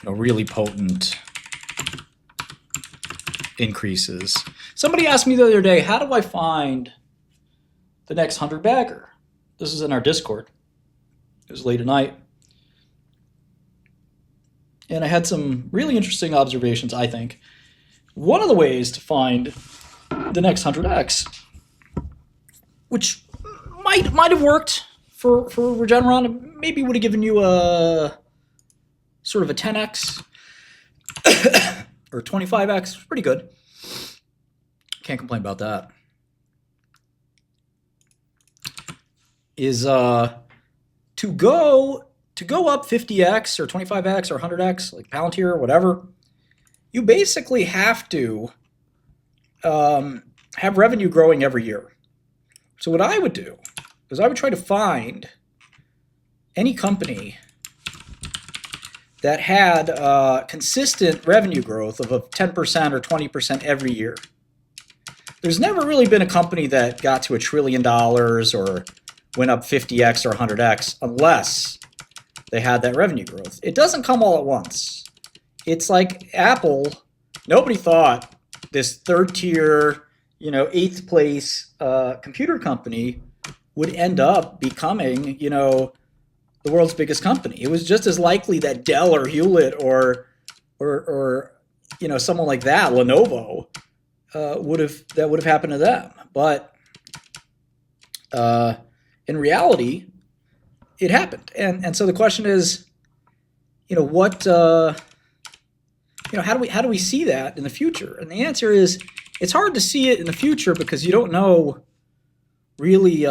really potent increases. Somebody asked me the other day, how do I find the next 100 bagger? This is in our Discord. It was late at night. And I had some really interesting observations, I think. One of the ways to find the next 100x, which might have worked for Regeneron, maybe would have given you a sort of a 10x or 25x, pretty good. Can't complain about that. Is to go up 50x or 25x or 100x, like Palantir or whatever, you basically have to have revenue growing every year. So what I would do is I would try to find any company that had consistent revenue growth of 10% or 20% every year. There's never really been a company that got to $1 trillion or went up 50x or 100x unless they had that revenue growth. It doesn't come all at once. It's like Apple. Nobody thought this third tier, eighth place computer company would end up becoming, the world's biggest company. It was just as likely that Dell or Hewlett or someone like that, Lenovo, would have happened to them. But in reality, it happened. And so the question is, what how do we see that in the future? And the answer is, it's hard to see it in the future because you don't know really.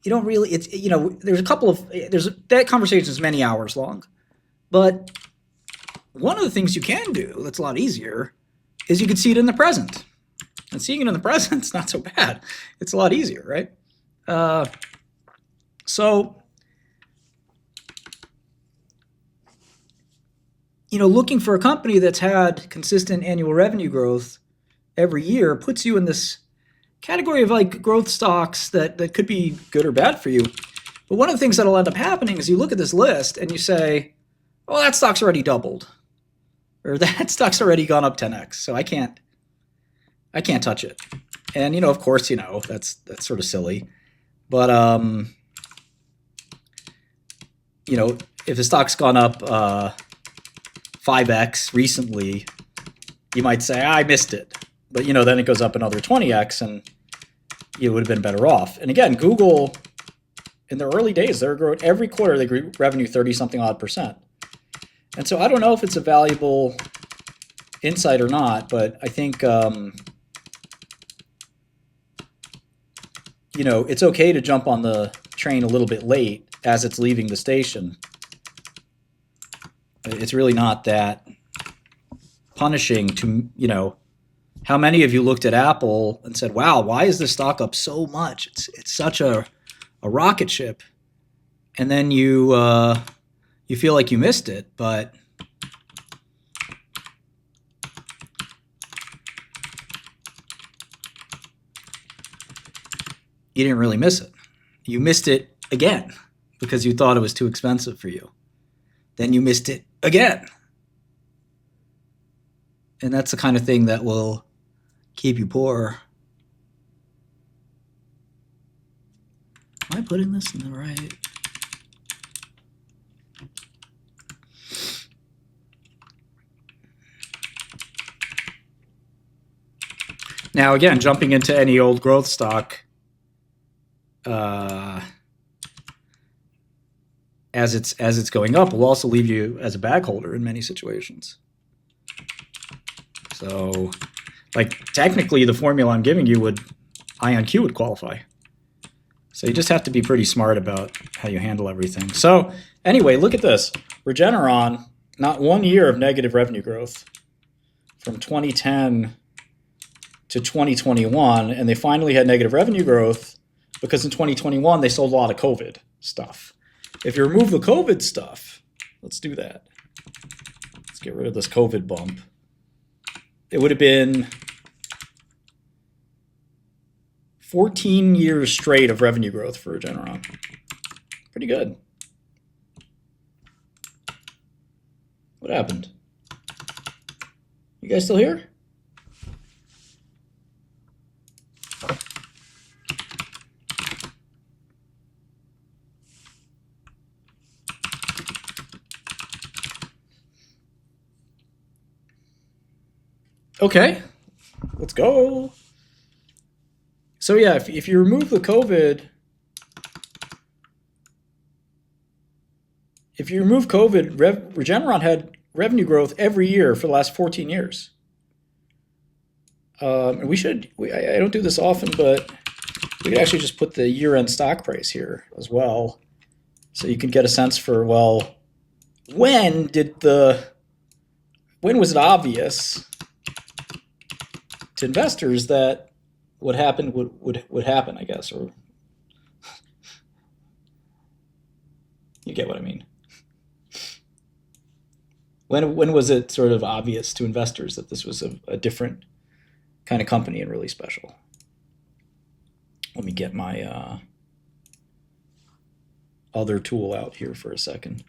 There's a couple of that conversation is many hours long, but one of the things you can do that's a lot easier is you can see it in the present, and seeing it in the present is not so bad. It's a lot easier, right? So looking for a company that's had consistent annual revenue growth every year puts you in this category of like growth stocks that could be good or bad for you. But one of the things that'll end up happening is you look at this list and you say, well, that stock's already doubled, or that stock's already gone up 10x, so I can't touch it. And of course, that's sort of silly. But if the stock's gone up 5x recently, you might say, I missed it. But then it goes up another 20x, and you would have been better off. And again, Google, in their early days, they're growing every quarter. They grew revenue 30-something odd %. And so I don't know if it's a valuable insight or not, but I think it's okay to jump on the train a little bit late as it's leaving the station. It's really not that punishing to how many of you looked at Apple and said, wow, why is this stock up so much? It's such a rocket ship. And then you feel like you missed it, but you didn't really miss it. You missed it again because you thought it was too expensive for you. Then you missed it again. And that's the kind of thing that will keep you poor. Am I putting this in the right? Now, again, jumping into any old growth stock, as it's going up, will also leave you as a bag holder in many situations. So, technically, the formula I'm giving you IonQ would qualify. So you just have to be pretty smart about how you handle everything. So anyway, look at this. Regeneron, not 1 year of negative revenue growth from 2010 to 2021, and they finally had negative revenue growth because in 2021 they sold a lot of COVID stuff. If you remove the COVID stuff, let's do that. Let's get rid of this COVID bump. It would have been 14 years straight of revenue growth for Regeneron. Pretty good. What happened? You guys still here? Okay, let's go. So yeah, if you remove the COVID, Regeneron had revenue growth every year for the last 14 years. And I don't do this often, but we could actually just put the year-end stock price here as well. So you can get a sense for, well, when was it obvious to investors that what happened would happen, I guess, or you get what I mean. When was it sort of obvious to investors that this was a different kind of company and really special? Let me get my other tool out here for a second.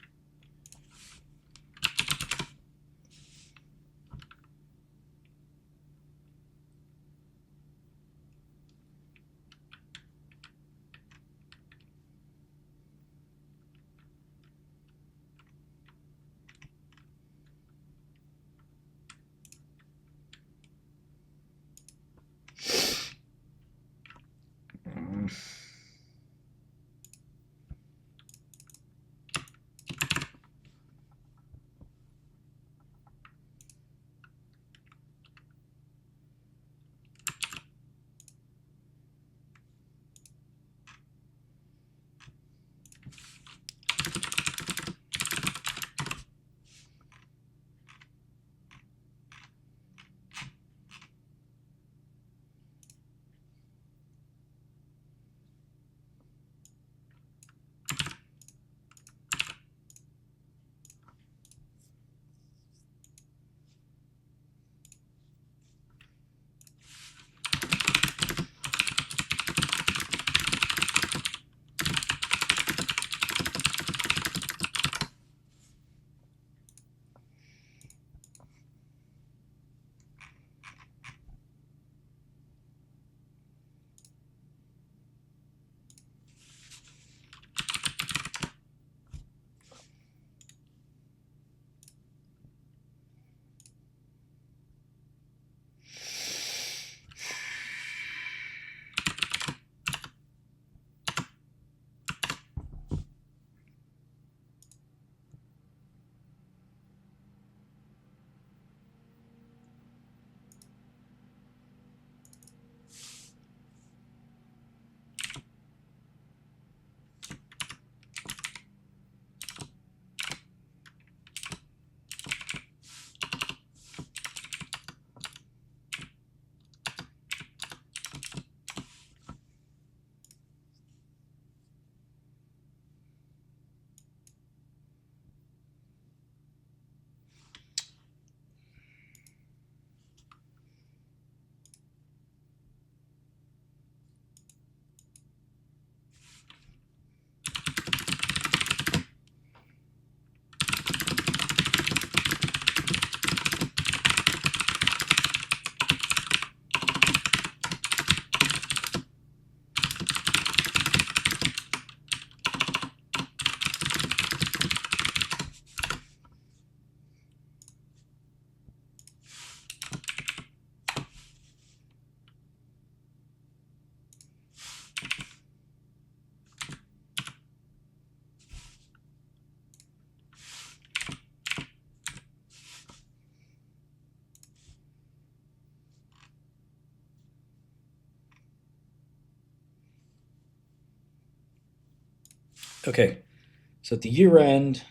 Okay, so at the year end,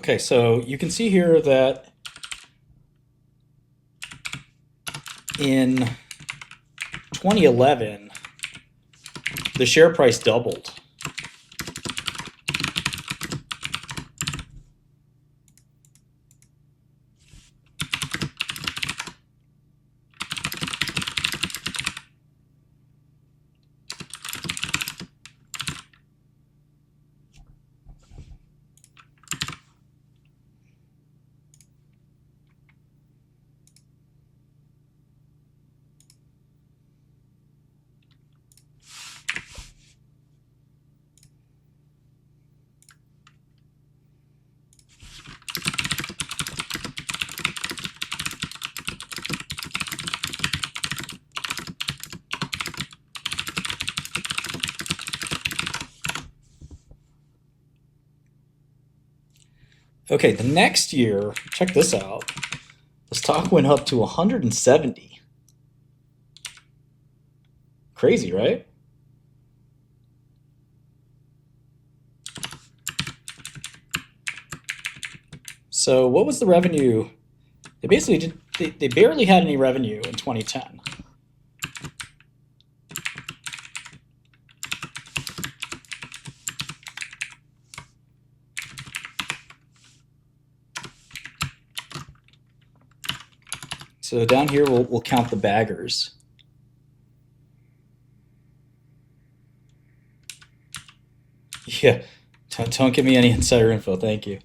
Okay, so you can see here that in 2011, the share price doubled. Okay, the next year, check this out. The stock went up to 170. Crazy, right? So what was the revenue? They basically did, they barely had any revenue in 2010. So down here, we'll count the baggers. Yeah, don't give me any insider info, thank you.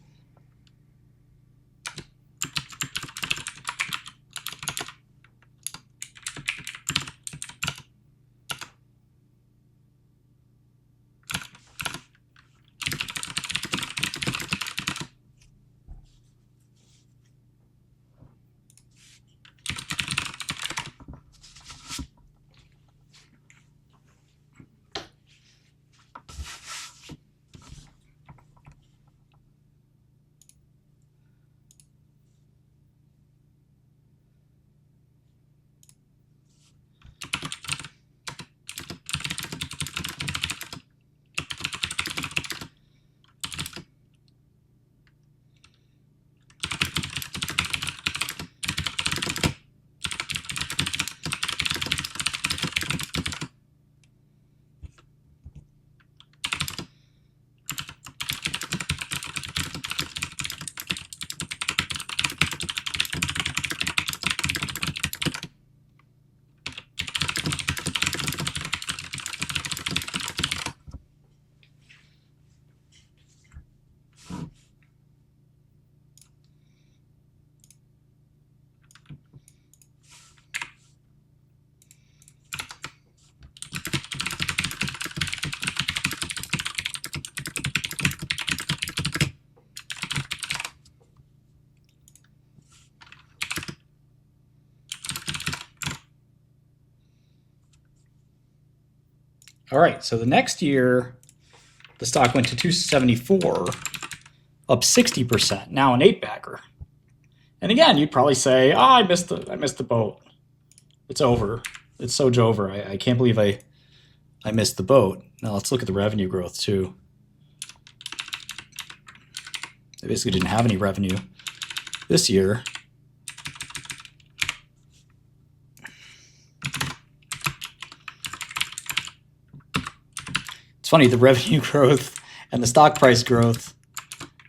All right, so the next year, the stock went to 274, up 60%. Now an 8-bagger. And again, you'd probably say, "Oh, I missed the boat. It's over. It's so over. I can't believe I missed the boat." Now let's look at the revenue growth too. They basically didn't have any revenue this year. It's funny, the revenue growth and the stock price growth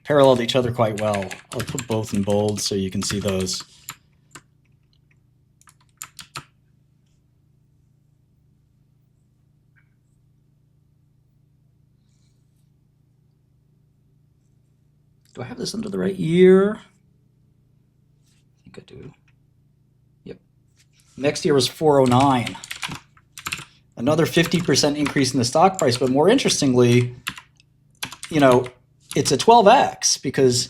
paralleled each other quite well. I'll put both in bold so you can see those. Do I have this under the right year? I think I do. Yep. Next year was 409. Another 50% increase in the stock price, but more interestingly, you know, it's a 12x because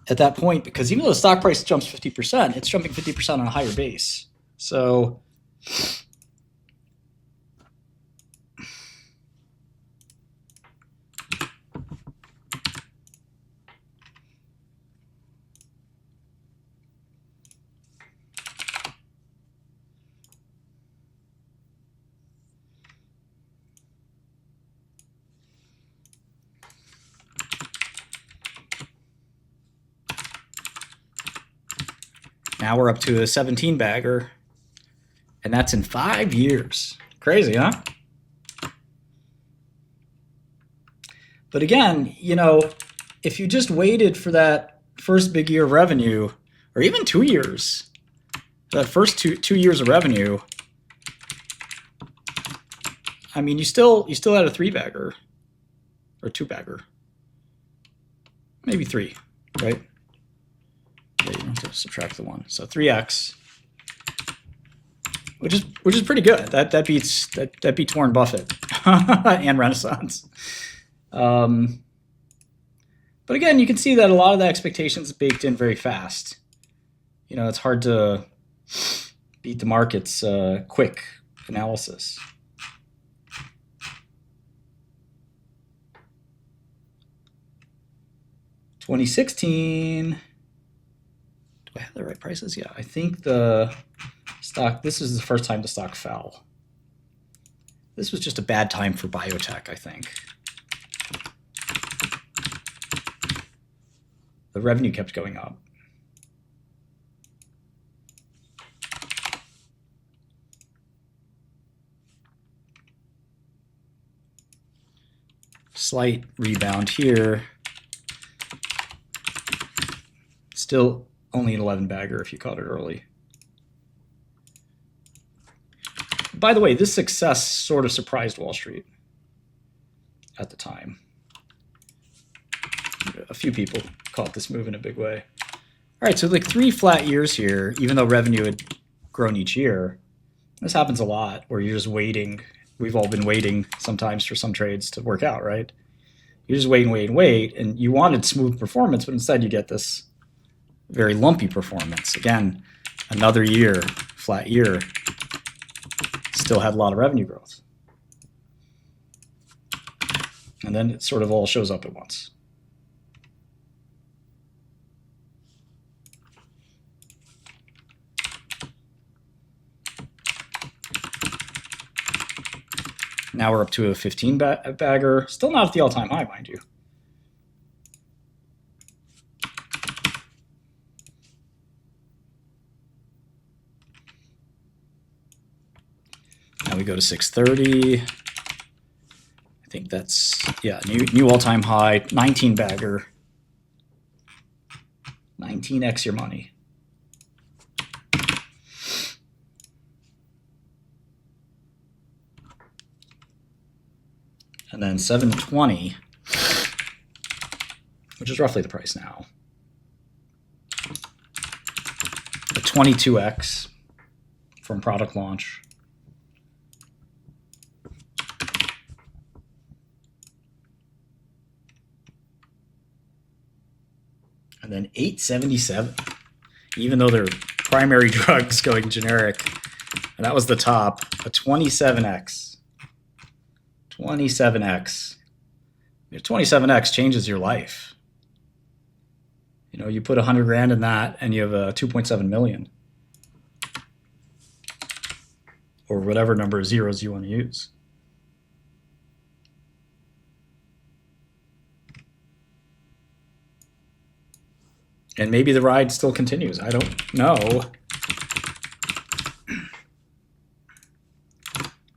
at that point, because even though the stock price jumps 50%, it's jumping 50% on a higher base. So Now we're up to a 17 bagger, and that's in 5 years. Crazy, huh? But again, you know, if you just waited for that first big year of revenue, or even 2 years, that first two years of revenue, I mean, you still had a 3 bagger or 2 bagger, maybe 3, right? Yeah, you don't have to subtract the 1, so 3x, which is pretty good. That beats Warren Buffett and Renaissance. But again, you can see that a lot of the expectations baked in very fast. You know, it's hard to beat the market's quick analysis. $2016. Do I have the right prices? Yeah, I think the stock, this is the first time the stock fell. This was just a bad time for biotech, I think. The revenue kept going up. Slight rebound here. Still only an 11 bagger if you caught it early. By the way, this success sort of surprised Wall Street at the time. A few people caught this move in a big way. All right, so like 3 flat years here, even though revenue had grown each year. This happens a lot where you're just waiting. We've all been waiting sometimes for some trades to work out, right? You just wait and wait and wait, and you wanted smooth performance, but instead you get this very lumpy performance. Again, another year, flat year, still had a lot of revenue growth. And then it sort of all shows up at once. Now we're up to a 15 bagger. Still not at the all-time high, mind you. Now we go to 630. I think that's, yeah, new all-time high, 19 bagger. 19x your money. And then 720, which is roughly the price now. A 22x from product launch. And then 877, even though their primary drug's going generic, and that was the top, a 27x. 27x. 27x changes your life. You know, you put 100 grand in that and you have a 2.7 million. Or whatever number of zeros you want to use. And maybe the ride still continues. I don't know.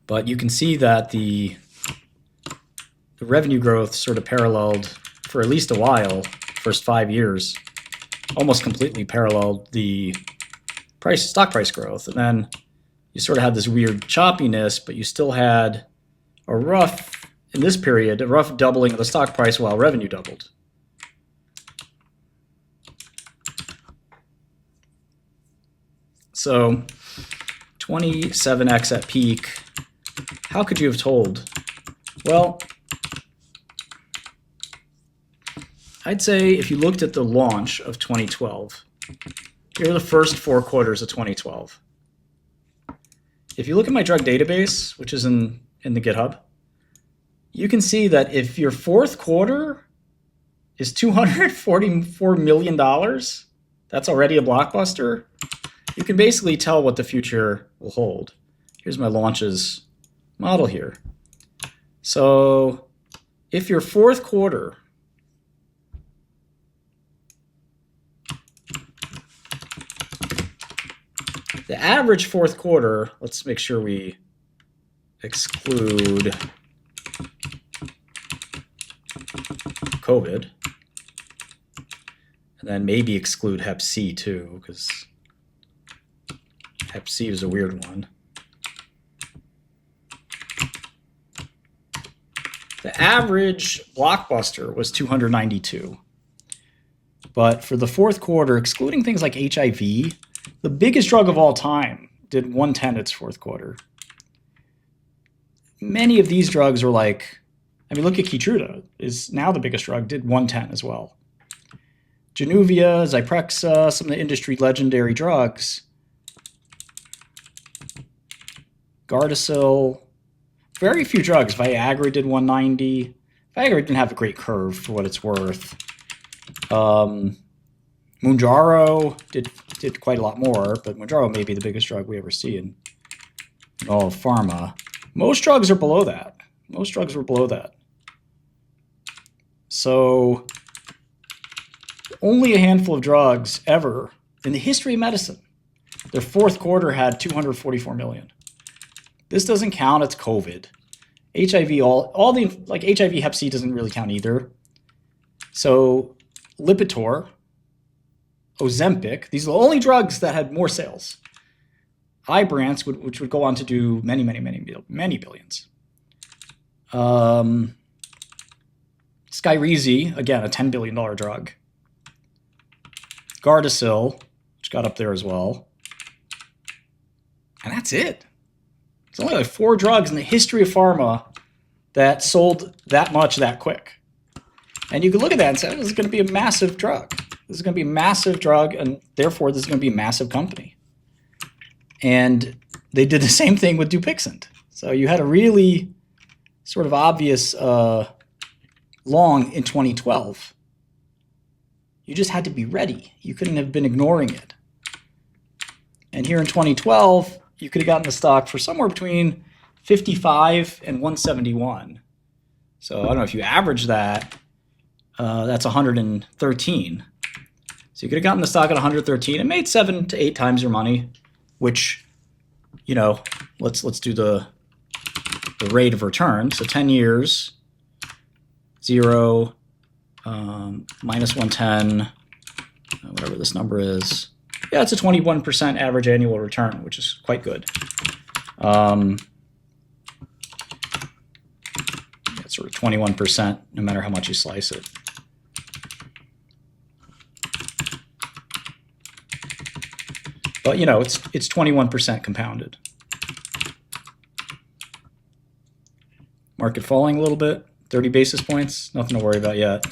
But you can see that the revenue growth sort of paralleled for at least a while, first 5 years, almost completely paralleled the stock price growth. And then you sort of had this weird choppiness, but you still had a rough, in this period, a rough doubling of the stock price while revenue doubled. So 27x at peak, how could you have told? Well, I'd say if you looked at the launch of 2012, here are the first 4 quarters of 2012. If you look at my drug database, which is in the GitHub, you can see that if your 4th quarter is $244 million, that's already a blockbuster, you can basically tell what the future will hold. Here's my launches model here. So if your 4th quarter average fourth quarter, let's make sure we exclude COVID. And then maybe exclude Hep C too, because Hep C is a weird one. The average Blockbuster was 292. But for the fourth quarter, excluding things like HIV, the biggest drug of all time did 110 its fourth quarter. Many of these drugs are like, I mean, look at Keytruda, is now the biggest drug, did 110 as well. Januvia, Zyprexa, some of the industry legendary drugs. Gardasil, very few drugs. Viagra did 190. Viagra didn't have a great curve for what it's worth. Mounjaro did quite a lot more, but Mounjaro may be the biggest drug we ever see in all of pharma. Most drugs are below that. Most drugs were below that. So only a handful of drugs ever in the history of medicine, their fourth quarter had 244 million. This doesn't count, it's COVID. HIV, all the, like HIV, Hep C doesn't really count either. So Lipitor, Ozempic, these are the only drugs that had more sales. Ibrance, which would go on to do many billions. Skyrizi, again, a $10 billion drug. Gardasil, which got up there as well. And that's it. There's only like 4 drugs in the history of pharma that sold that much that quick. And you can look at that and say, this is going to be a massive drug. This is going to be a massive drug, and therefore this is going to be a massive company. And they did the same thing with Dupixent. So you had a really sort of obvious long in 2012. You just had to be ready. You couldn't have been ignoring it. And here in 2012, you could have gotten the stock for somewhere between 55 and 171. So I don't know if you average that, that's 113. So you could have gotten the stock at 113 and made 7 to 8 times your money, which, you know, let's do the rate of return. So 10 years, 0, minus 110, whatever this number is. Yeah, it's a 21% average annual return, which is quite good. It's sort of 21%, no matter how much you slice it. But, you know, it's 21% compounded. Market falling a little bit, 30 basis points, nothing to worry about yet.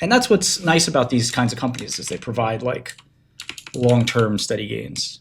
And that's what's nice about these kinds of companies, is they provide like long-term steady gains.